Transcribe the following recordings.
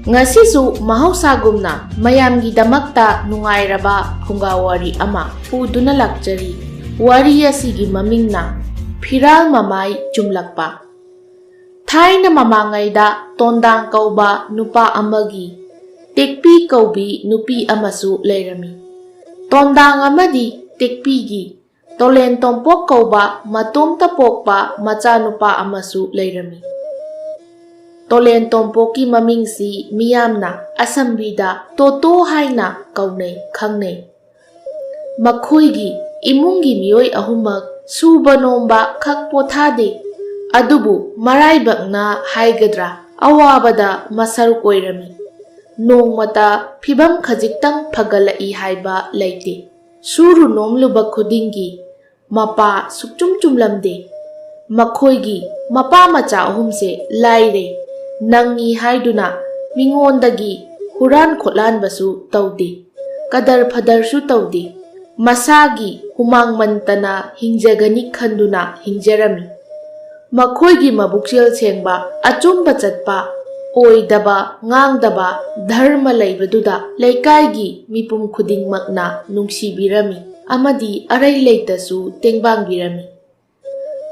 Ngasisu mahausagumna mayamgidamakta nungairaba Phungga wari ama puduna lakjari. Wari asigi mamingna Firal Mamai Chumlakpa. Thaina mamangaida tondang kauba nupa amagi tekpi kaubi nupi amasu leirami. Tondang amadi tekpigi tolen tompok kauba matom tapokpa macha nupa amasu leirami. Tolen tompoki mamingsi miyamna asambida toto haina kaunay khangnay. Makhoygi imungi miyoy ahumak suba nomba khakpothade adubu maraibakna haigadra awabada masaruk oirami. Nongmata phibam khajiktang phagalai haiba laite. Suru nomluba khudingi mapa sukchum chumlamde. Makhoygi mapa macha ahumse laire nangi haiduna mingondagi huran khotlan basu taude. Kadar phadar su taude. Masagi humang mantana hingjagani khanduna hingjarami. Makhoygi mabukchel sengba achumba chatpa oidaba ngangdaba dharma leibaduda leikaigi mipum khudingmakna nungsibirami amadi arai leitasu tengbangirami.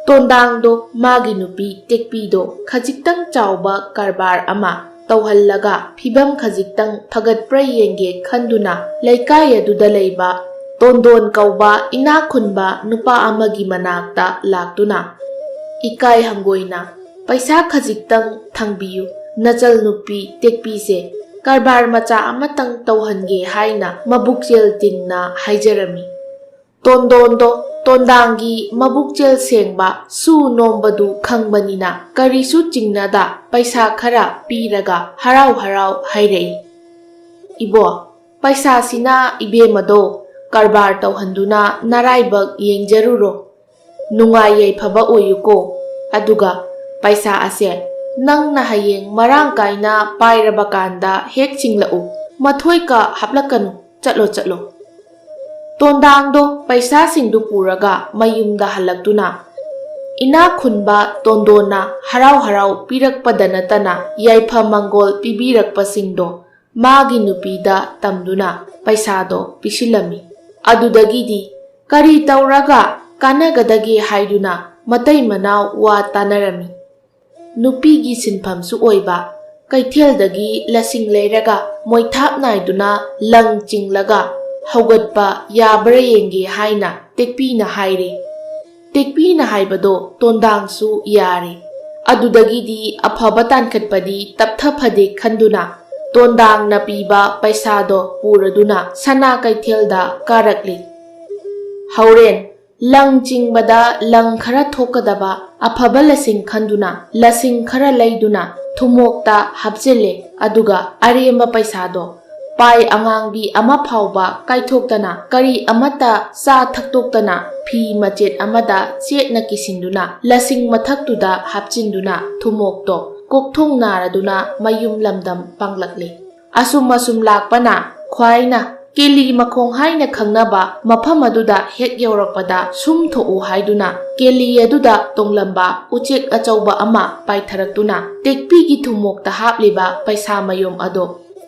Tondangdo magi nupi tekpido khajiktang chawba karbar ama tawhallaga phibam khajiktang phagatpra yenge khanduna leikai aduda leiba tondon kauba inakhunba nupa amagi manakta laktuna ikai hangoina paisa khajiktang thangbiyu nachal nupi tekpise karbar macha amatang tawhange haina mabukchel tingna haijarami. Tondondo Tondangi mabukchel sengba su nombadu khangbanina karisu chingnada paisa khara piraga harau harau hairei. Ibo paisa sina ibemado karbar tawhanduna naraibak yengjaruro nungai phaba oyuko aduga paisa ase nangna hayeng marang kaina pairabakanda hek chinglau mathoi ka haplakanu chatlo. Tondangdo paisa singdu puraga mayumda halaktuna ina khunba tondona harau pirakpadanatana yaifa mangol pibirakpasingdo magi nupida tamduna paisado pisilami. Adudagidi kari tauraga kanagadagi haiduna matai manaw wa tanarami. Nupigi sinpamsu oiba kaithialdagi lasing leiraga moithap naiduna lang chinglaga haugatpa yabra yenge haina tekpina haire. Tekpina haibado tondangsu yare. Adudagidi afaba tankatpadi tapthapade khanduna tondang na piba paisado puraduna sana kaithelda karakli. Hauren lang chingbada lang khara thokadaba afaba lasing khanduna lasing khara laiduna thumokta hapjele aduga arema paisado pai angangbi ama phauba kaithoktana kari amata sa thaktoktana phi machet amada chetna kisinduna lasing mathaktuda hapchinduna thumokto kokthong naraduna mayum lamdam panglakle. Asum lakpana khwaina keli makhong haina khangnaba mafam aduda hek yaurakpada sum thou haiduna keli aduda tonglamba uchek achauba ama paitharaktuna tekpigi thumokta hapliba paisa mayom ado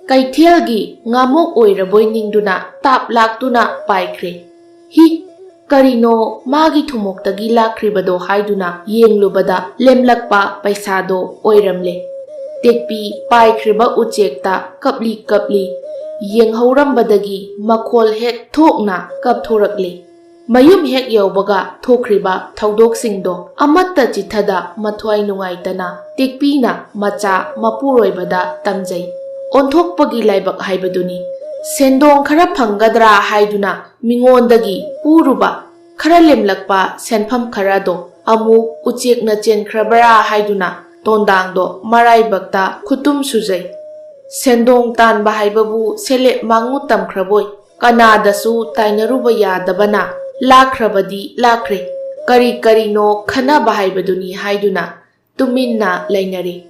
kaithelgi ngamok oiraboi ningduna tap laktuna paikre. Hi karino magi thumuktagi lakribado haiduna yenglubada lemlakpa paisado oiramle. Tekpi paikriba uchekta kapli yenghorambadagi makhol hek thokna kapthorakle. Mayum hek yaubaga thokriba thaudok amatta chithada mathwai nungaitana tekpina macha mapuroibada tamjai. Onthokpagi laibak haibaduni sendong khara phanggadra haiduna mingondagi puruba khara lemlakpa senpham kharado amu uchekna chenkrabara haiduna tondangdo maraibakta khutum sujai. Sendong tanba haibabu sele mangu tamkraboi kanadasu tainaruba yadabana lakrabadi lakre karino khanaba haibaduni haiduna tuminna lainari.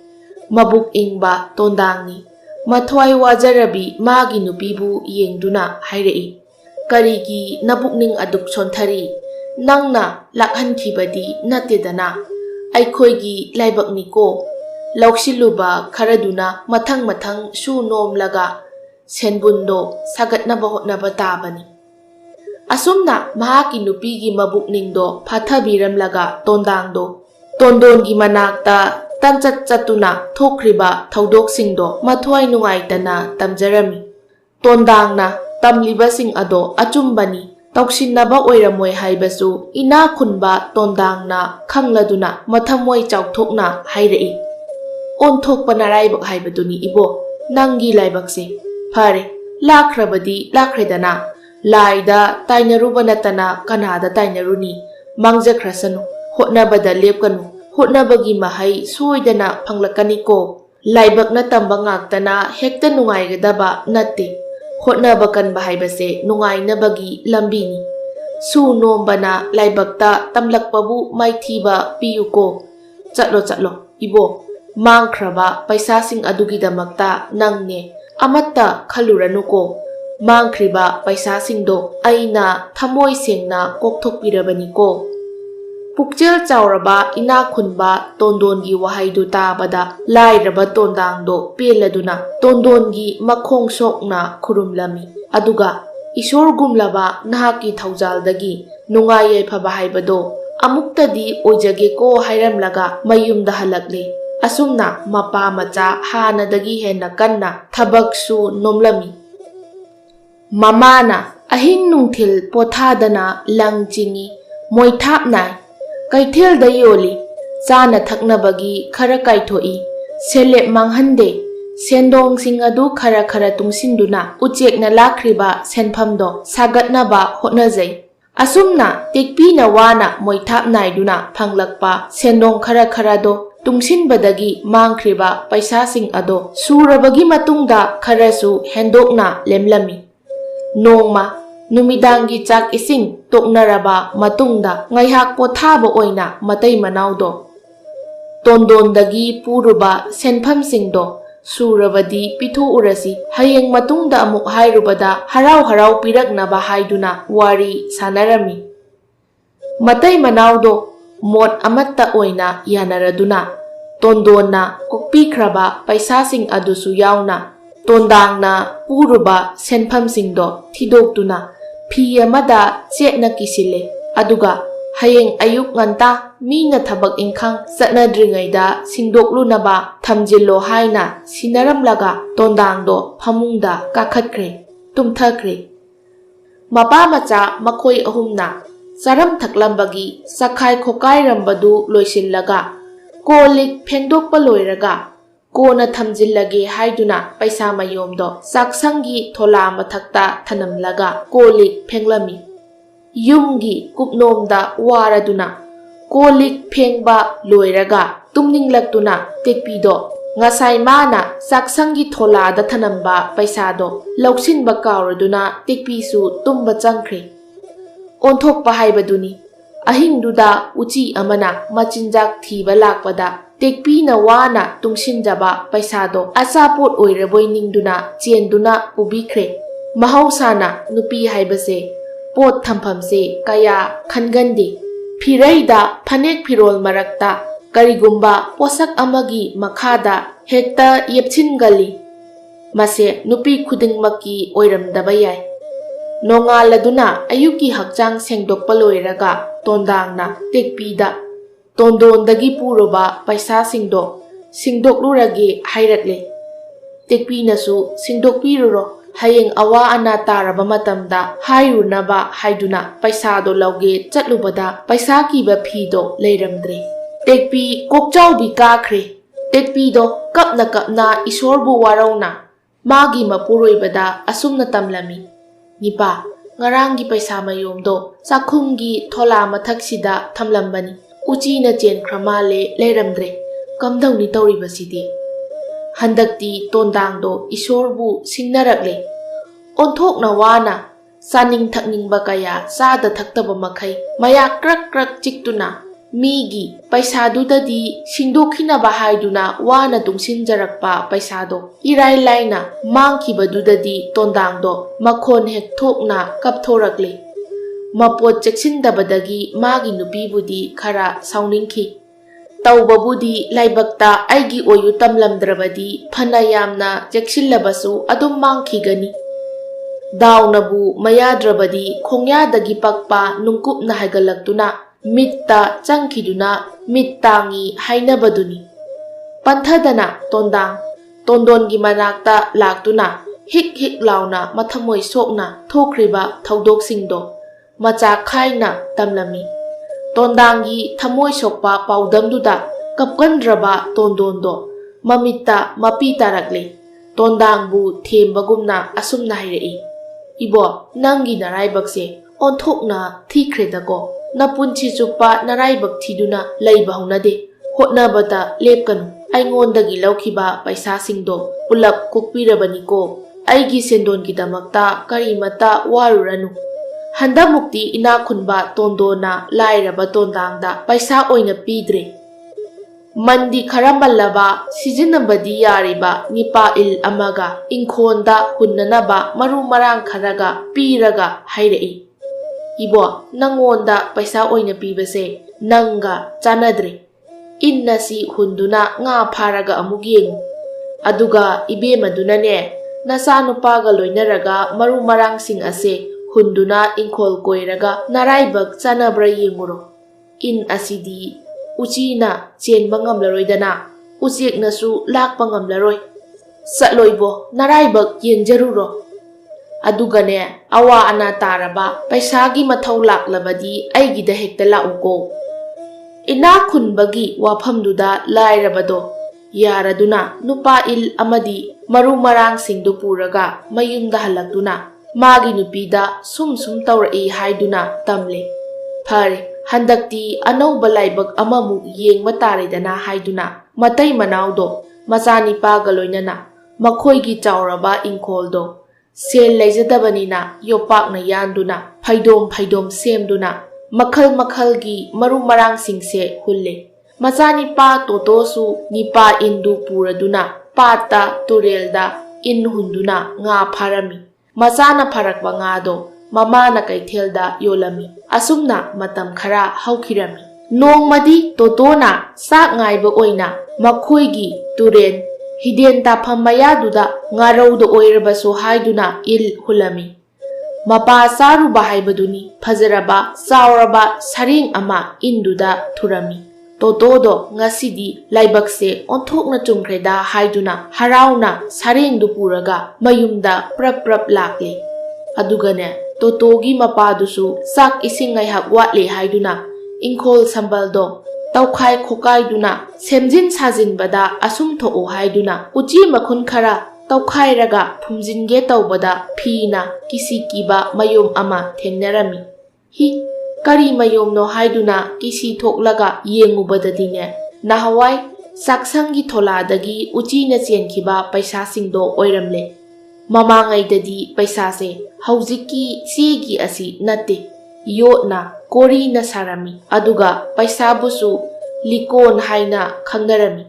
Mabuk ingba tondangni mathwai wajarabi magi nupibu yengduna hairei. Karigi nabukning aduk sonthari nangna lakhankhibadi natedana aikhoigi laibakniko Lausiluba kharaduna mathang su nomlaga senbundo sagatnaba hotnaba tabani. Asumna mahaki nupigi mabukningdo phathabiramlaga tondongi manakta tamchat chatuna thokriba thaudoksingdo mathwai nungaitana tamjarami. Tondangna tamlibasing ado achumbani tauksinnaba oiramoi haibasu ina khunba tondangna khangladuna mathamoi chauthokna hairai. Onthokpa naraibak haibaduni ibo nangi laibakse phare lakhrabadi lakhredana laida tainaruba natana kanada tainaruni mangjakhrasanu hotnabada lepkanu hotnabagi mahai soidana phanglakani ko laibak na tamba ngaktana hekta nungaigadaba natte hotnaba kanba haibase nungainabagi lambini su nombana laibakta tamlakpabu maithiba piyuko chatlo ibo mangkhraba paisasing adugidamakta nangne amatta khaluranuko mangkhriba paisasingdo aina thamoi sengna kokthokpirabaniko. Pukjel chauraba ina khunba tondongi wahaidu tabada lairaba tondangdo peladuna tondongi makhong sokna khurumlami aduga ishor gumlaba nahaki thaujaldagi nungai yaifaba haibado amuktadi ojage ko hairamlaga mayumda halakle. Asumna mapa macha hanadagi henna kanna thabaksu nomlami. Mamana ahin nungthil pothadana langchingi moithapnai kaithel da yoli chana thaknabagi khara kaithoi selep manghande sendong singadu khara tungsinduna uchekna lakhriba senphamdo sagatnaba hotnajai. Asumna tekpina wana moithapnai duna phanglakpa sendong khara do tungsinbadagi mangkhriba paisasing ado surabagi matungda kharasu hendokna lemlami. Nongma numidangi chak ising toknaraba matungda ngaihak pothaba oina matai manawdo tondondagi puruba senphamsingdo surabadi pithu urasi hayeng matungda amuk hairubada harau piraknaba haiduna wari sanarami. Matai manawdo mot amatta oina yanaraduna tondonna kokpikhraba paisasing adusu yauna tondangna puruba senphamsingdo thidoktuna phi amada chetna kisile aduga hayeng ayuk nganta mina thabak ingkhang chatnadringaida singdoklunaba thamjillo haina sinaramlaga tondangdo phamungda kakhatkre tumthakre. Mapa macha makhoi ahumna saram thaklambagi sakhai khokai rambadu loisillaga kolik phengdokpa loiraga kona thamjillage haiduna paisa mayomdo saksangi thola mathakta thanamlaga kolik phenglami. Yumgi kupnomda waraduna kolik phengba loiraga tumninglaktuna tekpido ngasai mana saksangi thola da thanamba paisado lauksinba kauraduna tekpisu tumba changkhre. Onthokpa haibaduni ahingduda uchi amana machinjak thiba lakpada tekpina wana tungsinjaba paisado asapot oiraboi ningduna chenduna pubikhre. Mahausana nupi haibase pot thamphamse kaya khangande phiraida phanek phirol marakta karigumba posak amagi makhada hekta yepchingali mase nupi khudingmaki oiramdaba yai. Nongaladuna ayuki hakchang sengdokpa loiraga tondangna tekpida tondondagi puruba paisasingdo singdoklurage hairakle. Tekpinasu singdokpiruro hayeng awa ana taraba matamda hairunaba haiduna paisado lauge chatlubada paisa kiba phido leiramdre. Tekpi kokchaubi kakhre. Tekpido kapna isorbu warauna magi mapuroibada asumna tamlami. Nipa ngarangi paisa mayomdo sakhumgi thola mathaksida thamlambani uchina chenkramale leiramdre kamdawni tawribasidi. Handakti tondangdo isorbu singnarakle. Onthokna wana saning thakningba kaya sada thaktaba makhai maya krak chiktuna migi paisadudadi singdokhinaba haiduna wana tungsinjarakpa paisado irai laina mangkhibadudadi tondangdo makhon hek thokna kapthorakle. Mapot cheksindabadagi magi nupibudi khara sauningkhi. ꯇꯧꯕꯕꯨꯗꯤ ꯂꯥꯏꯕꯛꯇ ꯑꯩꯒꯤ ꯑꯣꯏꯌꯨ ꯇꯝꯂꯝꯗ꯭ꯔꯕꯗꯤ ꯐꯅ ꯌꯥꯝꯅ ꯆꯦꯛꯁꯤꯜꯂꯕꯁꯨ ꯑꯗꯨꯝ ꯃꯥꯡꯈꯤꯒꯅꯤ꯫ ꯗꯥꯎꯅꯕꯨ ꯃꯌꯥꯗ꯭ꯔꯕꯗꯤ ꯈꯣꯡꯌꯥꯗꯒꯤ ꯄꯛꯄ ꯅꯨꯡꯀꯨꯞꯅ ꯍꯥꯏꯒꯠꯂꯛꯇꯨꯅ ꯃꯤꯠꯇ ꯆꯪꯈꯤꯗꯨꯅ ꯃꯤꯠ ꯇꯥꯡꯉꯤ ꯍꯥꯏꯅꯕꯗꯨꯅꯤ꯫ ꯄꯟꯊꯗꯅ ꯇꯣꯟꯗꯥꯡ ꯇꯣꯟꯗꯣꯟꯒꯤ ꯃꯅꯥꯛꯇ ꯂꯥꯛꯇꯨꯅ ꯍꯤꯛ ꯍꯤꯛ ꯂꯥꯎꯅ ꯃꯊꯃꯣꯏ ꯁꯣꯛꯅ ꯊꯣꯛꯈ꯭ꯔꯤꯕ ꯊꯧꯗꯣꯛꯁꯤꯡꯗꯣ ꯃꯆꯥ ꯈꯥꯏꯅ ꯇꯝꯂꯝꯃꯤ꯫ ꯇꯣꯟꯗꯥꯡꯒꯤ ꯊꯃꯣꯏ ꯁꯣꯛꯄ ꯄꯥꯎꯗꯝꯗꯨꯗ ꯀꯞꯀꯟꯗ꯭ꯔꯕ ꯇꯣꯟꯗꯣꯟꯗꯣ ꯃꯃꯤꯠꯇ ꯃꯄꯤ ꯇꯥꯔꯛꯂꯦ꯫ ꯇꯣꯟꯗꯥꯡꯕꯨ ꯊꯦꯝꯕꯒꯨꯝꯅ ꯑꯁꯨꯝꯅ ꯍꯥꯏꯔꯛꯏ, "ꯏꯕꯣ, ꯅꯪꯒꯤ ꯅꯔꯥꯏꯕꯛꯁꯦ ꯑꯣꯟꯊꯣꯛꯅ ꯊꯤꯈ꯭ꯔꯦꯗꯀꯣ꯫ ꯅꯄꯨꯟꯁꯤ ꯆꯨꯞꯄ ꯅꯔꯥꯏꯕꯛ ꯊꯤꯗꯨꯅ ꯂꯩꯕ ꯍꯧꯅꯗꯦ꯫ ꯍꯣꯠꯅꯕꯗ ꯂꯦꯞꯀꯅꯨ꯫ ꯑꯩꯉꯣꯟꯗꯒꯤ ꯂꯧꯈꯤꯕ ꯄꯩꯁꯥꯁꯤꯡꯗꯣ ꯄꯨꯂꯞ ꯀꯣꯛꯄꯤꯔꯕꯅꯤꯀꯣ꯫ ꯑꯩꯒꯤ ꯁꯦꯟꯗꯣꯟꯒꯤꯗꯃꯛꯇ ꯀꯔꯤꯃꯠꯇ ꯋꯥꯔꯨꯔꯅꯨ꯫ ꯍꯟꯗꯛꯃꯨꯛꯇꯤ ꯏꯅꯥꯛ ꯈꯨꯟꯕ ꯇꯣꯟꯗꯣꯟꯅ ꯂꯥꯏꯔꯕ ꯇꯣꯟꯗꯥꯡꯗ ꯄꯩꯁꯥ ꯑꯣꯏꯅ ꯄꯤꯗ꯭ꯔꯦ꯫ ꯃꯟꯗꯤ ꯈꯔ ꯃꯜꯂꯕ ꯁꯤꯖꯤꯟꯅꯕꯗꯤ ꯌꯥꯔꯤꯕ ꯅꯤꯄꯥꯏꯜ ꯑꯃꯒ ꯏꯪꯈꯣꯜꯗ ꯍꯨꯟꯅꯅꯕ ꯃꯔꯨ ꯃꯔꯥꯡ ꯈꯔꯒ ꯄꯤꯔꯒ ꯍꯥꯏꯔꯛꯏ, "ꯏꯕꯣ, ꯅꯪꯉꯣꯟꯗ ꯄꯩꯁꯥ ꯑꯣꯏꯅ ꯄꯤꯕꯁꯦ ꯅꯪꯒ ꯆꯥꯟꯅꯗ꯭ꯔꯦ꯫ ꯏꯟ ꯑꯁꯤ ꯍꯨꯟꯗꯨꯅ ꯉꯥ ꯐꯥꯔꯒ ꯑꯃꯨꯛ ꯌꯦꯡꯉꯨ꯫ ꯑꯗꯨꯒ ꯏꯕꯦꯝꯃꯗꯨꯅꯅꯦ, ꯅꯆꯥꯅꯨꯄꯥꯒ ꯂꯣꯏꯅꯔꯒ ꯃꯔꯨ ꯃꯔꯥꯡꯁꯤꯡ ꯑꯁꯦ ꯍꯨꯟꯗꯨꯅ ꯏꯪꯈꯣꯜ ꯀꯣꯏꯔꯒ ꯅꯔꯥꯏꯕꯛ ꯆꯥꯟꯅꯕ꯭ꯔꯥ ꯌꯦꯡꯉꯨꯔꯣ꯫ ꯏꯟ ꯑꯁꯤꯗꯤ ꯎꯆꯤꯅ ꯆꯦꯟꯕ ꯉꯝꯂꯔꯣꯏꯗꯅ, ꯎꯆꯦꯛꯅꯁꯨ ꯂꯥꯛꯄ ꯉꯝꯂꯔꯣꯏ꯫ ꯆꯠꯂꯣꯏꯕꯣ, ꯅꯔꯥꯏꯕꯛ ꯌꯦꯡꯖꯔꯨꯔꯣ꯫ ꯑꯗꯨꯒꯅꯦ, ꯑꯋꯥ ꯑꯅꯥ ꯇꯥꯔꯕ ꯄꯩꯁꯥꯒꯤ ꯃꯊꯧ ꯂꯥꯛꯂꯕꯗꯤ ꯑꯩꯒꯤꯗ ꯍꯦꯛꯇ ꯂꯥꯛꯎꯀꯣ." ꯏꯅꯥꯛ ꯈꯨꯟꯕꯒꯤ ꯋꯥꯐꯝꯗꯨꯗ ꯂꯥꯏꯔꯕꯗꯣ ꯌꯥꯔꯗꯨꯅ ꯅꯨꯄꯥꯏꯜ ꯑꯃꯗꯤ ꯃꯔꯨ ꯃꯔꯥꯡꯁꯤꯡꯗꯨ ꯄꯨꯔꯒ ꯃꯌꯨꯝꯗ ꯍꯜꯂꯛꯇꯨꯅ ꯃꯥꯒꯤ ꯅꯨꯄꯤꯗ ꯁꯨꯝ ꯇꯧꯔꯛꯏ ꯍꯥꯏꯗꯨꯅ ꯇꯝꯂꯦ꯫ "ꯐꯔꯦ, ꯍꯟꯗꯛꯇꯤ ꯑꯅꯧꯕ ꯂꯥꯏꯕꯛ ꯑꯃꯃꯨꯛ ꯌꯦꯡꯕ ꯇꯥꯔꯦꯗꯅ" ꯍꯥꯏꯗꯨꯅ ꯃꯇꯩ ꯃꯅꯥꯎꯗꯣ ꯃꯆꯥꯅꯤꯄꯥꯒ ꯂꯣꯏꯅꯅ ꯃꯈꯣꯏꯒꯤ ꯆꯥꯎꯔꯕ ꯏꯪꯈꯣꯜꯗꯣ ꯁꯦꯜ ꯂꯩꯖꯗꯕꯅꯤꯅ ꯌꯣꯄꯥꯛꯅ ꯌꯥꯟꯗꯨꯅ ꯐꯩꯗꯣꯝ ꯁꯦꯝꯗꯨꯅ ꯃꯈꯜ ꯃꯈꯜꯒꯤ ꯃꯔꯨ ꯃꯔꯥꯡꯁꯤꯡꯁꯦ ꯍꯨꯜꯂꯦ꯫ ꯃꯆꯥꯅꯤꯄꯥ ꯇꯣꯇꯣꯁꯨ ꯅꯤꯄꯥ ꯏꯟꯗꯨ ꯄꯨꯔꯗꯨꯅ ꯄꯥꯠꯇ ꯇꯨꯔꯦꯜꯗ ꯏꯟ ꯍꯨꯟꯗꯨꯅ ꯉꯥ ꯐꯥꯔꯝꯃꯤ꯫ ꯃꯆꯥꯅ ꯐꯥꯔꯛꯄ ꯉꯥꯗꯣ ꯃꯃꯥꯅ ꯀꯩꯊꯦꯜꯗ ꯌꯣꯜꯂꯝꯃꯤ꯫ ꯑꯁꯨꯝꯅ ꯃꯇꯝ ꯈꯔ ꯍꯧꯈꯤꯔꯝꯃꯤ꯫ ꯅꯣꯡꯃꯗꯤ ꯇꯣꯇꯣꯅ ꯆꯥꯛ ꯉꯥꯏꯕ ꯑꯣꯏꯅ ꯃꯈꯣꯏꯒꯤ ꯇꯨꯔꯦꯟ ꯍꯤꯗꯦꯟ ꯇꯥꯐꯝ ꯃꯌꯥꯗꯨꯗ ꯉꯥꯔꯧꯗ ꯑꯣꯏꯔꯕꯁꯨ ꯍꯥꯏꯗꯨꯅ ꯏꯜ ꯍꯨꯜꯂꯝꯃꯤ꯫ ꯃꯄꯥ ꯆꯥꯔꯨꯕ ꯍꯥꯏꯕꯗꯨꯅꯤ ꯐꯖꯔꯕ ꯆꯥꯎꯔꯕ ꯁꯔꯦꯡ ꯑꯃ ꯏꯟꯗꯨꯗ ꯊꯨꯔꯝꯃꯤ꯫ ꯇꯣꯇꯣꯗꯣ ꯉꯁꯤꯗꯤ ꯂꯥꯏꯕꯛꯁꯦ ꯑꯣꯟꯊꯣꯛꯅ ꯆꯨꯝꯈ꯭ꯔꯦꯗ ꯍꯥꯏꯗꯨꯅ ꯍꯔꯥꯎꯅ ꯁꯔꯦꯡꯗꯨ ꯄꯨꯔꯒ ꯃꯌꯨꯝꯗ ꯄ꯭ꯔꯞ ꯂꯥꯛꯂꯦ꯫ ꯑꯗꯨꯒꯅꯦ, ꯇꯣꯇꯣꯒꯤ ꯃꯄꯥꯗꯨꯁꯨ ꯆꯥꯛ ꯏꯁꯤꯡ ꯉꯥꯏꯍꯥꯛ ꯋꯥꯠꯂꯦ ꯍꯥꯏꯗꯨꯅ ꯏꯪꯈꯣꯜ ꯁꯝꯕꯜꯗꯣ ꯇꯧꯈꯥꯏ ꯈꯣꯀꯥꯏꯗꯨꯅ ꯁꯦꯝꯖꯤꯟ ꯁꯥꯖꯤꯟꯕꯗ ꯑꯁꯨꯝ ꯊꯣꯛꯎ ꯍꯥꯏꯗꯨꯅ ꯎꯆꯤ ꯃꯈꯨꯟ ꯈꯔ ꯇꯧꯈꯥꯏꯔꯒ ꯐꯨꯝꯖꯤꯟꯒꯦ ꯇꯧꯕꯗ ꯐꯤꯅ ꯀꯤꯁꯤ ꯀꯤꯕ ꯃꯌꯣꯝ ꯑꯃ ꯊꯦꯡꯅꯔꯝꯃꯤ꯫ "ꯍꯤ, ꯀꯔꯤ ꯃꯌꯣꯝꯅꯣ?" ꯍꯥꯏꯗꯨꯅ ꯀꯤꯁꯤ ꯊꯣꯛꯂꯒ ꯌꯦꯡꯉꯨꯕꯗꯗꯤꯅꯦ, ꯅꯍꯥꯟꯋꯥꯏ ꯆꯥꯛꯁꯪꯒꯤ ꯊꯣꯂꯥꯗꯒꯤ ꯎꯆꯤꯅ ꯆꯦꯟꯈꯤꯕ ꯄꯩꯁꯥꯁꯤꯡꯗꯣ ꯑꯣꯏꯔꯝꯂꯦ꯫ ꯃꯃꯥꯡꯉꯩꯗꯗꯤ ꯄꯩꯁꯥꯁꯦ ꯍꯧꯖꯤꯛꯀꯤ ꯆꯦꯒꯤ ꯑꯁꯤ ꯅꯠꯇꯦ, ꯌꯣꯠꯅ ꯀꯣꯔꯤꯅ ꯁꯥꯔꯝꯃꯤ꯫ ꯑꯗꯨꯒ ꯄꯩꯁꯥꯕꯨꯁꯨ ꯂꯤꯀꯣꯟ ꯍꯥꯏꯅ ꯈꯪꯅꯔꯝꯃꯤ꯫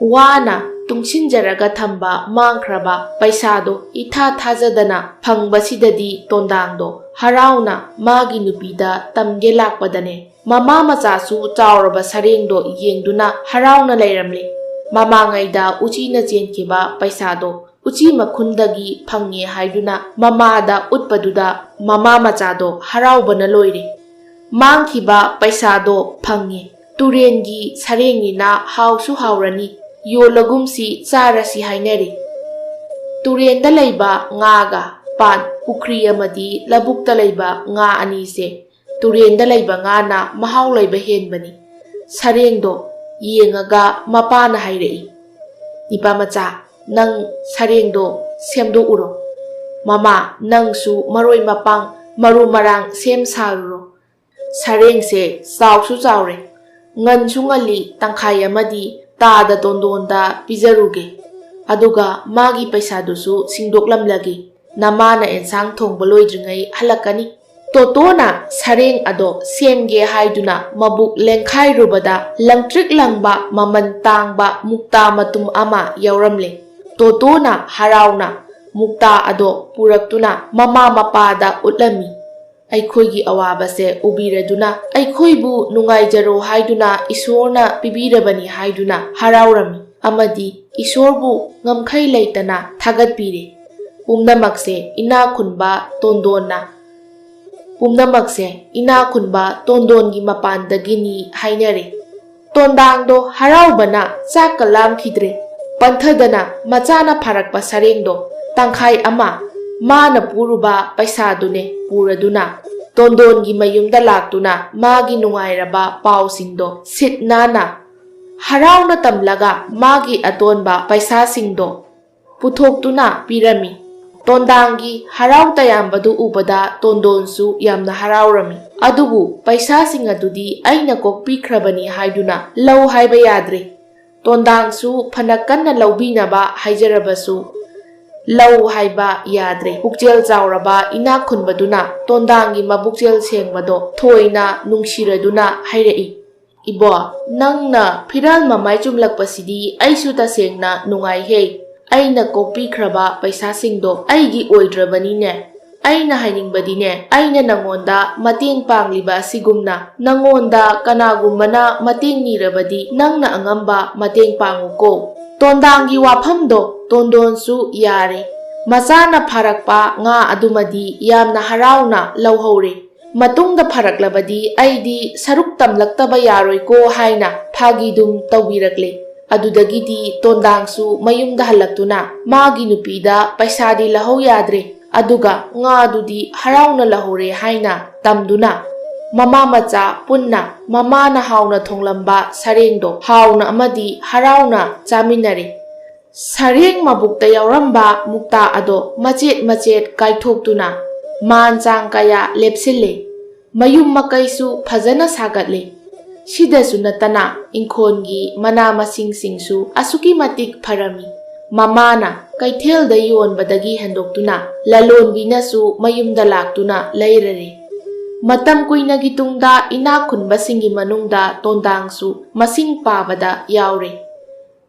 ꯋꯥꯅ ꯇꯨꯡꯁꯤꯟꯖꯔꯒ ꯊꯝꯕ ꯃꯥꯡꯈ꯭ꯔꯕ ꯄꯩꯁꯥꯗꯣ ꯏꯊꯥ ꯊꯥꯖꯗꯅ ꯐꯪꯕꯁꯤꯗꯗꯤ ꯇꯣꯟꯗꯥꯡꯗꯣ ꯍꯔꯥꯎꯅ ꯃꯥꯒꯤ ꯅꯨꯄꯤꯗ ꯇꯝꯒꯦ ꯂꯥꯛꯄꯗꯅꯦ, ꯃꯃꯥ ꯃꯆꯥꯁꯨ ꯆꯥꯎꯔꯕ ꯁꯔꯦꯡꯗꯣ ꯌꯦꯡꯗꯨꯅ ꯍꯔꯥꯎꯅ ꯂꯩꯔꯝꯂꯦ꯫ ꯃꯃꯥꯡꯉꯩꯗ ꯎꯆꯤꯅ ꯆꯦꯟꯈꯤꯕ ꯄꯩꯁꯥꯗꯣ ꯎꯆꯤ ꯃꯈꯨꯟꯗꯒꯤ ꯐꯪꯉꯦ ꯍꯥꯏꯗꯨꯅ ꯃꯃꯥꯗ ꯎꯠꯄꯗꯨꯗ ꯃꯃా ꯃꯆꯥꯗꯣ ꯍꯔꯥꯎꯕꯅ ꯂꯣꯏꯔꯦ꯫ ꯃꯥꯡꯈꯤꯕ ꯄꯩꯁꯥꯗꯣ ꯐꯪꯉꯦ, ꯇꯨꯔꯦꯟꯒꯤ ꯁꯔꯦꯡꯅꯤꯅ ꯍꯥꯎꯁꯨ ꯍꯥꯎꯔꯅꯤ, ꯌꯣꯜꯂꯒꯨꯝꯁꯤ ꯆꯥꯔꯁꯤ ꯍꯥꯏꯅꯔꯦ꯫ ꯇꯨꯔꯦꯟꯗ ꯂꯩꯕ ꯉꯥꯒ ꯄꯥꯠ, ꯄꯨꯈ꯭ꯔꯤ ꯑꯃꯗꯤ ꯂꯧꯕꯨꯛꯇ ꯂꯩꯕ ꯉꯥ ꯑꯅꯤꯁꯦ ꯇꯨꯔꯦꯟꯗ ꯂꯩꯕ ꯉꯥꯅ ꯃꯍꯥꯎ ꯂꯩꯕ ꯍꯦꯟꯕꯅꯤ꯫ ꯁꯔꯦꯡꯗꯣ ꯌꯦꯡꯉꯒ ꯃꯄꯥꯅ ꯍꯥꯏꯔꯛꯏ, "ꯅꯤꯄꯥꯃꯆꯥ, ꯅꯪ ꯁꯔꯦꯡꯗꯣ ꯁꯦꯝꯗꯣꯛꯎꯔꯣ꯫ ꯃꯃꯥ, ꯅꯪꯁꯨ ꯃꯔꯣꯏ ꯃꯄꯥꯡ ꯃꯔꯨ ꯃꯔꯥꯡ ꯁꯦꯝ ꯁꯥꯔꯨꯔꯣ꯫ ꯁꯔꯦꯡꯁꯦ ꯆꯥꯎꯁꯨ ꯆꯥꯎꯔꯦ, ꯉꯟꯁꯨ ꯉꯜꯂꯤ, ꯇꯪꯈꯥꯏ ꯑꯃꯗꯤ ꯇꯥꯗ ꯇꯣꯟꯗꯣꯟꯗ ꯄꯤꯖꯔꯨꯒꯦ꯫ ꯑꯗꯨꯒ ꯃꯥꯒꯤ ꯄꯩꯁꯥꯗꯨꯁꯨ ꯁꯤꯡꯗꯣꯛꯂꯝꯂꯒꯦ꯫ ꯅꯃꯥꯅ ꯑꯦꯟꯁꯥꯡ ꯊꯣꯡꯕ ꯂꯣꯏꯗ꯭ꯔꯤꯉꯩ ꯍꯜꯂꯛꯀꯅꯤ." ꯇꯣꯇꯣꯅ ꯁꯔꯦꯡ ꯑꯗꯣ ꯁꯦꯝꯒꯦ ꯍꯥꯏꯗꯨꯅ ꯃꯕꯨꯛ ꯂꯦꯡꯈꯥꯏꯔꯨꯕꯗ ꯂꯪꯇ꯭ꯔꯤꯛ ꯂꯪꯕ ꯃꯃꯜ ꯇꯥꯡꯕ ꯃꯨꯛꯇꯥ ꯃꯇꯨꯝ ꯑꯃ ꯌꯥꯎꯔꯝꯂꯦ꯫ ꯇꯣꯇꯣꯅ ꯍꯔꯥꯎꯅ ꯃꯨꯛꯇꯥ ꯑꯗꯣ ꯄꯨꯔꯛꯇꯨꯅ ꯃꯃꯥ ꯃꯄꯥꯗ ꯎꯠꯂꯝꯃꯤ꯫ ꯑꯩꯈꯣꯏꯒꯤ ꯑꯋꯥꯕꯁꯦ ꯎꯕꯤꯔꯗꯨꯅ ꯑꯩꯈꯣꯏꯕꯨ ꯅꯨꯡꯉꯥꯏꯖꯔꯣ ꯍꯥꯏꯗꯨꯅ ꯏꯁꯣꯔꯅ ꯄꯤꯕꯤꯔꯕꯅꯤ ꯍꯥꯏꯗꯨꯅ ꯍꯔꯥꯎꯔꯝꯃꯤ ꯑꯃꯗꯤ ꯏꯁꯣꯔꯕꯨ ꯉꯝꯈꯩ ꯂꯩꯇꯅ ꯊꯥꯒꯠꯄꯤꯔꯦ꯫ ꯄꯨꯝꯅꯃꯛꯁꯦ ꯏꯅꯥꯛ ꯈꯨꯟꯕ ꯇꯣꯟꯗꯣꯟꯒꯤ ꯃꯄꯥꯟꯗꯒꯤꯅꯤ ꯍꯥꯏꯅꯔꯦ꯫ ꯇꯣꯟꯗꯥꯡꯗꯣ ꯍꯔꯥꯎꯕꯅ ꯆꯥꯛꯀ ꯂꯥꯝꯈꯤꯗ꯭ꯔꯦ꯫ ꯄꯟꯊꯗꯅ ꯃꯆꯥꯅ ꯐꯥꯔꯛꯄ ꯁꯔꯦꯡꯗꯣ ꯇꯪꯈꯥꯏ ꯑꯃ ꯃꯥꯅ ꯄꯨꯔꯨꯕ ꯄꯩꯁꯥꯗꯨꯅꯦ ꯄꯨꯔꯗꯨꯅ ꯇꯣꯟꯗꯣꯟꯒꯤ ꯃꯌꯨꯝꯗ ꯂꯥꯛꯇꯨꯅ ꯃꯥꯒꯤ ꯅꯨꯡꯉꯥꯏꯔꯕ ꯄꯥꯎꯁꯤꯡꯗꯣ ꯁꯤꯠ ꯅꯥꯟꯅ ꯍꯔꯥꯎꯅ ꯇꯝꯂꯒ ꯃꯥꯒꯤ ꯑꯇꯣꯟꯕ ꯄꯩꯁꯥꯁꯤꯡꯗꯣ ꯄꯨꯊꯣꯛꯇꯨꯅ ꯄꯤꯔꯝꯃꯤ꯫ ꯇꯣꯟꯗꯥꯡꯒꯤ ꯍꯔꯥꯎ ꯇꯌꯥꯝꯕꯗꯨ ꯎꯕꯗ ꯇꯣꯟꯗꯣꯟꯁꯨ ꯌꯥꯝꯅ ꯍꯔꯥꯎꯔꯝꯃꯤ꯫ ꯑꯗꯨꯕꯨ ꯄꯩꯁꯥꯁꯤꯡ ꯑꯗꯨꯗꯤ ꯑꯩꯅ ꯀꯣꯛꯄꯤꯈ꯭ꯔꯕꯅꯤ ꯍꯥꯏꯗꯨꯅ ꯂꯧ ꯍꯥꯏꯕ ꯌꯥꯗ꯭ꯔꯦ꯫ ꯇꯣꯟꯗꯥꯡꯁꯨ ꯐꯅ ꯀꯟꯅ ꯂꯧꯕꯤꯅꯕ ꯍꯥꯏꯖꯔꯕꯁꯨ ꯂꯧ ꯍꯥꯏꯕ ꯌꯥꯗ꯭ꯔꯦ꯫ ꯄꯨꯛꯆꯦꯜ ꯆꯥꯎꯔꯕ ꯏꯅꯥꯛ ꯈꯨꯟꯕꯗꯨꯅ ꯇꯣꯟꯗꯥꯡꯒꯤ ꯃꯕꯨꯛꯆꯦꯜ ꯁꯦꯡꯕꯗꯣ ꯊꯣꯏꯅ ꯅꯨꯡꯁꯤꯔꯗꯨꯅ ꯍꯥꯏꯔꯛꯏ, "ꯏꯕꯣ, ꯅꯪꯅ ꯐꯤꯔꯥꯜ ꯃꯃꯥꯏ ꯆꯨꯝꯂꯛꯄꯁꯤꯗꯤ ꯑꯩꯁꯨ ꯇꯁꯦꯡꯅ ꯅꯨꯡꯉꯥꯏꯍꯦ꯫ ꯑꯩꯅ ꯀꯣꯛꯄꯤꯈ꯭ꯔꯕ ꯄꯩꯁꯥꯁꯤꯡꯗꯣ ꯑꯩꯒꯤ ꯑꯣꯏꯗ꯭ꯔꯕꯅꯤꯅꯦ꯫ ꯑꯩꯅ ꯍꯥꯏꯅꯤꯡꯕꯗꯤꯅꯦ, ꯑꯩꯅ ꯅꯪꯉꯣꯟꯗ ꯃꯇꯦꯡ ꯄꯥꯡꯂꯤꯕ ꯑꯁꯤꯒꯨꯝꯅ ꯅꯪꯉꯣꯟꯗ ꯀꯅꯥꯒꯨꯝꯕꯅ ꯃꯇꯦꯡ ꯅꯤꯔꯕꯗꯤ ꯅꯪꯅ ꯑꯉꯝꯕ ꯃꯇꯦꯡ ꯄꯥꯡꯉꯨꯀꯣ." ꯇꯣꯟꯗꯥꯡꯒꯤ ꯋꯥꯐꯝꯗꯣ ꯇꯣꯟꯗꯣꯟꯁꯨ ꯌꯥꯔꯦ꯫ ꯃꯆꯥꯅ ꯐꯥꯔꯛꯄ ꯉꯥ ꯑꯗꯨꯃꯗꯤ ꯌꯥꯝꯅ ꯍꯔꯥꯎꯅ ꯂꯧꯍꯧꯔꯦ꯫ ꯃꯇꯨꯡꯗ ꯐꯥꯔꯛꯂꯕꯗꯤ ꯑꯩꯗꯤ ꯁꯔꯨꯛ ꯇꯝꯂꯛꯇꯕ ꯌꯥꯔꯣꯏꯀꯣ ꯍꯥꯏꯅ ꯐꯥꯒꯤꯗꯨꯝ ꯇꯧꯕꯤꯔꯛꯂꯦ꯫ ꯑꯗꯨꯗꯒꯤꯗꯤ ꯇꯣꯟꯗꯥꯡꯁꯨ ꯃꯌꯨꯝꯗ ꯍꯜꯂꯛꯇꯨꯅ ꯃꯥꯒꯤ ꯅꯨꯄꯤꯗ ꯄꯩꯁꯥꯗꯤ ꯂꯧꯍꯧ ꯌꯥꯗ꯭ꯔꯦ, ꯑꯗꯨꯒ ꯉꯥꯗꯨꯗꯤ ꯍꯔꯥꯎꯅ ꯂꯧꯍꯧꯔꯦ ꯍꯥꯏꯅ ꯇꯝꯗꯨꯅ ꯃꯃꯥ ꯃꯆꯥ ꯄꯨꯟꯅ ꯃꯃꯥꯅ ꯍꯥꯎꯅ ꯊꯣꯡꯂꯝꯕ ꯁꯔꯦꯡꯗꯣ ꯍꯥꯎꯅ ꯑꯃꯗꯤ ꯍꯔꯥꯎꯅ ꯆꯥꯃꯤꯟꯅꯔꯦ꯫ ꯁꯔꯦꯡ ꯃꯕꯨꯛꯇ ꯌꯥꯎꯔꯝꯕ ꯃꯨꯛꯇꯥ ꯑꯗꯣ ꯃꯆꯦꯠ ꯃꯆꯦꯠ ꯀꯥꯏꯊꯣꯛꯇꯨꯅ ꯃꯥꯟ ꯆꯥꯡ ꯀꯌꯥ ꯂꯦꯞꯁꯤꯜꯂꯦ꯫ ꯃꯌꯨꯝ ꯃꯀꯩꯁꯨ ꯐꯖꯅ ꯁꯥꯒꯠꯂꯦ꯫ ꯁꯤꯗꯁꯨ ꯅꯠꯇꯅ ꯏꯪꯈꯣꯜꯒꯤ ꯃꯅꯥ ꯃꯁꯤꯡꯁꯤꯡꯁꯨ ꯑꯁꯨꯛꯀꯤ ꯃꯇꯤꯛ ꯐꯔꯝꯃꯤ꯫ ꯃꯃꯥꯅ ꯀꯩꯊꯦꯜꯗ ꯌꯣꯟꯕꯗꯒꯤ ꯍꯦꯟꯗꯣꯛꯇꯨꯅ ꯂꯂꯣꯟꯕꯤꯅꯁꯨ ꯃꯌꯨꯝꯗ ꯂꯥꯛꯇꯨꯅ ꯂꯩꯔꯔꯦ꯫ ꯃꯇꯝ ꯀꯨꯏꯅꯒꯤ ꯇꯨꯡꯗ ꯏꯅꯥꯛ ꯈꯨꯟꯕꯁꯤꯡꯒꯤ ꯃꯅꯨꯡꯗ ꯇꯣꯟꯗꯥꯡꯁꯨ ꯃꯁꯤꯡ ꯄꯥꯕꯗ ꯌꯥꯎꯔꯦ꯫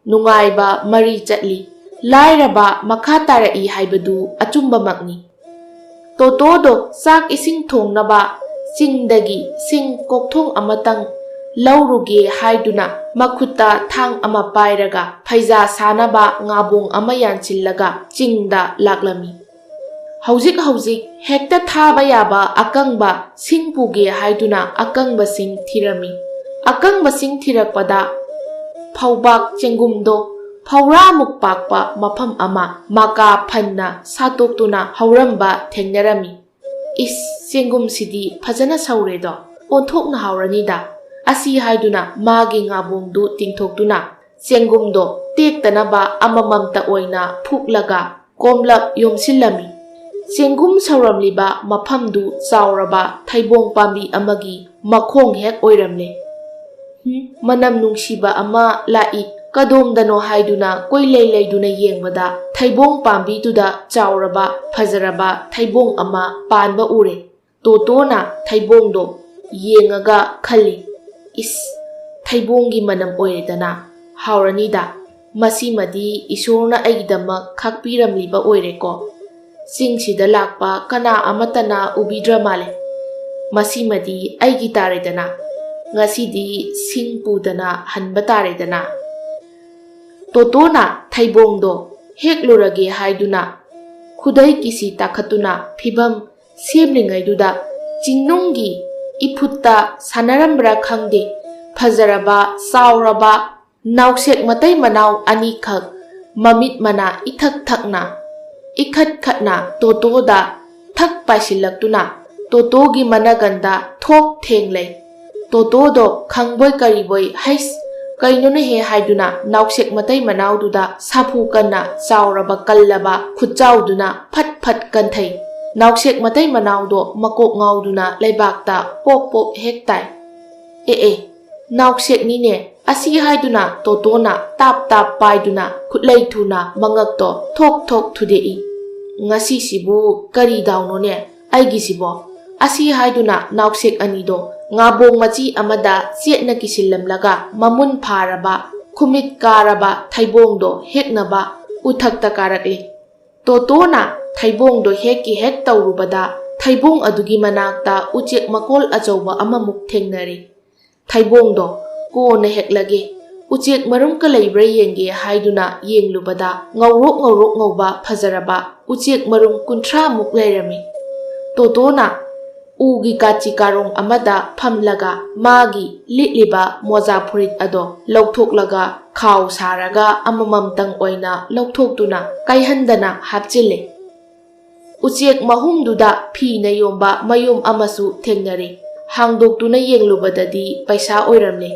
ꯅꯨꯡꯉꯥꯏꯕ ꯃꯔꯤ ꯆꯠꯂꯤ, ꯂꯥꯏꯔꯕ ꯃꯈꯥ ꯇꯥꯔꯛꯏ ꯍꯥꯏꯕꯗꯨ ꯑꯆꯨꯝꯕꯃꯛꯅꯤ꯫ ꯇꯣꯇꯣꯗꯣ ꯆꯥꯛ ꯏꯁꯤꯡ ꯊꯣꯡꯅꯕ ꯆꯤꯡꯗꯒꯤ ꯁꯤꯡ ꯀꯣꯛꯊꯣꯡ ꯑꯃꯇꯪ ꯂꯧꯔꯨꯒꯦ ꯍꯥꯏꯗꯨꯅ ꯃꯈꯨꯠꯇ ꯊꯥꯡ ꯑꯃ ꯄꯥꯏꯔꯒ ꯐꯩꯖꯥ ꯁꯥꯅꯕ ꯉꯥꯕꯣꯡ ꯑꯃ ꯌꯥꯟꯁꯤꯜꯂꯒ ꯆꯤꯡꯗ ꯂꯥꯛꯂꯝꯃꯤ꯫ ꯍꯧꯖꯤꯛ ꯍꯦꯛꯇ ꯊꯥꯕ ꯌꯥꯕ ꯑꯀꯪꯕ ꯁꯤꯡ ꯄꯨꯒꯦ ꯍꯥꯏꯗꯨꯅ ꯑꯀꯪꯕꯁꯤꯡ ꯊꯤꯔꯝꯃꯤ꯫ ꯑꯀꯪꯕꯁꯤꯡ ꯊꯤꯔꯛꯄꯗ ꯐꯧꯕꯥꯛ ꯆꯦꯡꯒꯨꯝꯗꯣ ꯐꯧꯔꯥꯃꯨꯛ ꯄꯥꯛꯄ ꯃꯐꯝ ꯑꯃ ꯃꯀꯥ ꯐꯟꯅ ꯁꯥꯠꯇꯣꯛꯇꯨꯅ ꯍꯧꯔꯝꯕ ꯊꯦꯡꯅꯔꯝꯃꯤ꯫ "ꯏꯁ, ꯆꯦꯡꯒꯨꯝꯁꯤꯗꯤ ꯐꯖꯅ ꯁꯧꯔꯦꯗꯣ, ꯑꯣꯟꯊꯣꯛꯅ ꯍꯥꯎꯔꯅꯤꯗ" ꯑꯁꯤ ꯍꯥꯏꯗꯨꯅ ꯃꯥꯒꯤ ꯉꯥꯕꯣꯡꯗꯨ ꯇꯤꯡꯊꯣꯛꯇꯨꯅ ꯆꯦꯡꯒꯨꯝꯗꯣ ꯇꯦꯛꯇꯅꯕ ꯑꯃꯃꯝꯇ ꯑꯣꯏꯅ ꯐꯨꯛꯂꯒ ꯀꯣꯝꯂꯞ ꯌꯣꯝꯁꯤꯜꯂꯝꯃꯤ꯫ ꯆꯦꯡꯒꯨꯝ ꯁꯧꯔꯝꯂꯤꯕ ꯃꯐꯝꯗꯨ ꯆꯥꯎꯔꯕ ꯊꯩꯕꯣꯡ ꯄꯥꯝꯕꯤ ꯑꯃꯒꯤ ꯃꯈꯣꯡ ꯍꯦꯛ ꯑꯣꯏꯔꯝꯂꯦ꯫ ꯃꯅꯝ ꯅꯨꯡꯁꯤꯕ ꯑꯃ ꯂꯥꯛꯏ ꯀꯗꯣꯝꯗꯅꯣ ꯍꯥꯏꯗꯨꯅ ꯀꯣꯏꯂꯩ ꯂꯩꯗꯨꯅ ꯌꯦꯡꯕꯗ ꯊꯩꯕꯣꯡ ꯄꯥꯝꯕꯤꯗꯨꯗ ꯆꯥꯎꯔꯕ ꯐꯖꯔꯕ ꯊꯩꯕꯣꯡ ꯑꯃ ꯄꯥꯟꯕ ꯎꯔꯦ꯫ ꯇꯣꯇꯣꯅ ꯊꯩꯕꯣꯡꯗꯣ ꯌꯦꯡꯉꯒ ꯈꯜꯂꯤ, "ꯏꯁ, ꯊꯩꯕꯣꯡꯒꯤ ꯃꯅꯝ ꯑꯣꯏꯔꯦꯗꯅ, ꯍꯥꯎꯔꯅꯤꯗ꯫ ꯃꯁꯤꯃꯗꯤ ꯏꯁꯣꯔꯅ ꯑꯩꯒꯤꯗꯃꯛ ꯈꯥꯛꯄꯤꯔꯝꯂꯤꯕ ꯑꯣꯏꯔꯦꯀꯣ꯫ ꯆꯤꯡꯁꯤꯗ ꯂꯥꯛꯄ ꯀꯅꯥ ꯑꯃꯠꯇꯅ ꯎꯕꯤꯗ꯭ꯔ ꯃꯥꯜꯂꯦ꯫ ꯃꯁꯤꯃꯗꯤ ꯑꯩꯒꯤ ꯇꯥꯔꯦꯗꯅ, ꯉꯁꯤꯗꯤ ꯁꯤꯡ ꯄꯨꯗꯅ ꯍꯟꯕ ꯇꯥꯔꯦꯗꯅ." ꯇꯣꯇꯣꯅ ꯊꯩꯕꯣꯡꯗꯣ ꯍꯦꯛꯂꯨꯔꯒꯦ ꯍꯥꯏꯗꯨꯅ ꯈꯨꯗꯩ ꯀꯤꯁꯤ ꯇꯥꯈꯠꯇꯨꯅ ꯐꯤꯚꯝ ꯁꯦꯝꯂꯤꯉꯩꯗꯨꯗ ꯆꯤꯡꯅꯨꯡꯒꯤ ꯏꯐꯨꯠꯇ ꯁꯥꯟꯅꯔꯝꯕ꯭ꯔꯥ ꯈꯪꯗꯦ, ꯐꯖꯔꯕ ꯆꯥꯎꯔꯕ ꯅꯥꯎꯁꯦꯛ ꯃꯇꯩ ꯃꯅꯥꯎ ꯑꯅꯤꯈꯛ ꯃꯃꯤꯠ ꯃꯅꯥ ꯏꯊꯛ ꯊꯛꯅ ꯏꯈꯠ ꯈꯠꯅ ꯇꯣꯇꯣꯗ ꯊꯛ ꯄꯥꯏꯁꯤꯜꯂꯛꯇꯨꯅ ꯇꯣꯇꯣꯒꯤ ꯃꯅꯒꯟꯗ ꯊꯣꯛ ꯊꯦꯡꯂꯩ꯫ ꯇꯣꯇꯣꯗꯣ ꯈꯪꯕꯣꯏ ꯀꯔꯤꯕꯣꯏ "ꯍꯩꯁ, ꯀꯩꯅꯣꯅꯦꯍꯦ" ꯍꯥꯏꯗꯨꯅ ꯅꯥꯎꯁꯦꯛ ꯃꯇꯩ ꯃꯅꯥꯎꯗꯨꯗ ꯁꯥꯐꯨ ꯀꯟꯅ ꯆꯥꯎꯔꯕ ꯀꯜꯂꯕ ꯈꯨꯠꯆꯥꯎꯗꯨꯅ ꯐꯠ ꯐꯠ ꯀꯟꯊꯩ꯫ ꯅꯥꯎꯁꯦꯛ ꯃꯇꯩ ꯃꯅꯥꯎꯗꯣ ꯃꯀꯣꯛ ꯉꯥꯎꯗꯨꯅ ꯂꯩꯕꯥꯛꯇ ꯄꯣꯛ ꯄꯣꯛ ꯍꯦꯛ ꯇꯥꯏ꯫ "ꯑꯦ, ꯅꯥꯎꯁꯦꯛꯅꯤꯅꯦ" ꯑꯁꯤ ꯍꯥꯏꯗꯨꯅ ꯇꯣꯇꯣꯅ ꯇꯥꯞ ꯇꯥꯞ ꯄꯥꯏꯗꯨꯅ ꯈꯨꯠꯂꯩ ꯊꯨꯅ ꯃꯉꯛꯇꯣ ꯊꯣꯛ ꯊꯣꯛ ꯊꯨꯗꯦꯛꯏ꯫ "ꯉꯁꯤꯁꯤꯕꯨ ꯀꯔꯤ ꯗꯥꯎꯅꯣꯅꯦ ꯑꯩꯒꯤꯁꯤꯕꯣ" ꯑꯁꯤ ꯍꯥꯏꯗꯨꯅ ꯅꯥꯎꯁꯦꯛ ꯑꯅꯤꯗꯣ ꯉꯥꯕꯣꯡ ꯃꯆꯤ ꯑꯃꯗ ꯆꯦꯠꯅ ꯀꯤꯁꯤꯜꯂꯝꯂꯒ ꯃꯃꯨꯟ ꯐꯥꯔꯕ ꯈꯨꯃꯤꯠ ꯀꯥꯔꯕ ꯊꯩꯕꯣꯡꯗꯣ ꯍꯦꯛꯅꯕ ꯎꯊꯛꯇ ꯀꯥꯔꯛꯂꯦ꯫ ꯇꯣꯇꯣꯅ ꯊꯩꯕꯣꯡꯗꯣ ꯍꯦꯛꯀꯦ ꯍꯦꯛ ꯇꯧꯔꯨꯕꯗ Thaibong adugi manakta ucek makol achauba amamuk thengnari. Thaibongdo kona heklage ucek marum ka leibra yenge haiduna yenglubada ngaurok ngauba phajaraba ucek marum 30 muk leirami. Totona ugi kachi karong amada phamlaga magi litliba moja phurit ado lauthok khaw saraga amamamtang oina lauthok kaihandana hapchile. Ucek mahumduda phi na yomba mayum amasu thengnari. Hangdoktuna yenglubadadi paisa oiramle.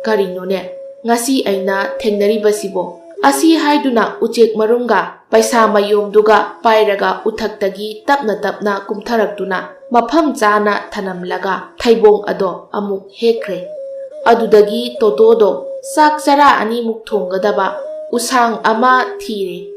Karinone ngasi aina thengnaribasibo asi haiduna ucek marunga paisa mayomduga pairaga uthaktagi tapna kumtharaktuna mafam chana thanamlaga thaibong ado amuk hekre. Adudagi totodo sak chara ani muk thonggadaba usang ama thire.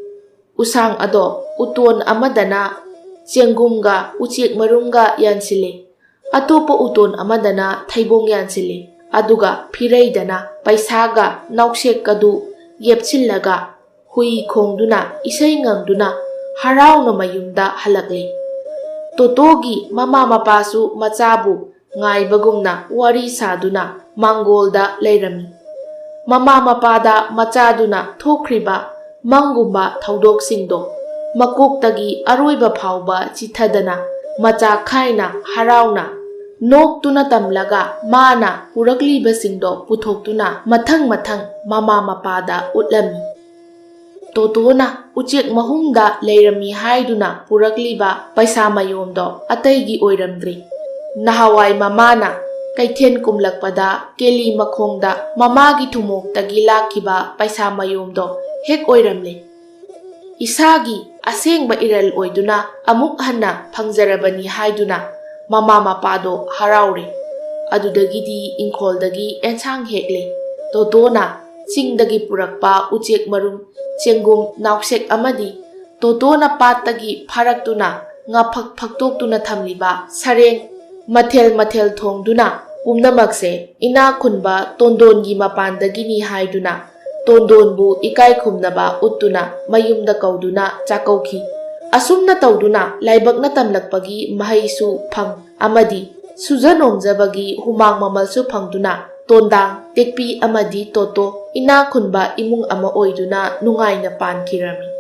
Usang ado uton amadana chengumga ucek marunga yansile. Atopa uton amadana thaibong yansile. Aduga phireidana paisaga nauksek kadu yepchillaga hui khongduna isai ngangduna harauna mayumda halakle. Totogi mama mapasu machabu ngaibagumna wari saduna mangolda leirami. Mama mapada machaduna thokriba mangumba thaudok makoktagi aroiba phauba chithadana macha khaina harauna noktuna tamlaga mana purakliba singdo puthokuna mathang mama mapada utlami. Totona ucek mahumda leirami haiduna purakliba paisa mayomdo ataigi oiramdri. Nahawai mamana kaithen kumlakpada keli makhongda mamagi thumoktagi lakiba paisa mayomdo hek oiramle. Isagi asengba iral oiduna amuk hanna phangjarabani haiduna mama mapado haraure. Adudagidi inkholdagi ensang hekle. Totona chingdagi purakpa ucek marum chengum nauksek amadi totona patagi pharaktuna ngaphak phaktoktuna thamliba sareng mathel thongduna pumnamakse ina khunba tondongi mapandagini haiduna tondonbu ikai khumnaba uttuna mayumda kauduna chakauki. Asumna tauduna laibakna tamlakpagi mahaisu phang amadi sujanomjabagi humang mamalsu phangduna tondang tekpi amadi toto ina khunba imung ama oiduna nungaina pankirami.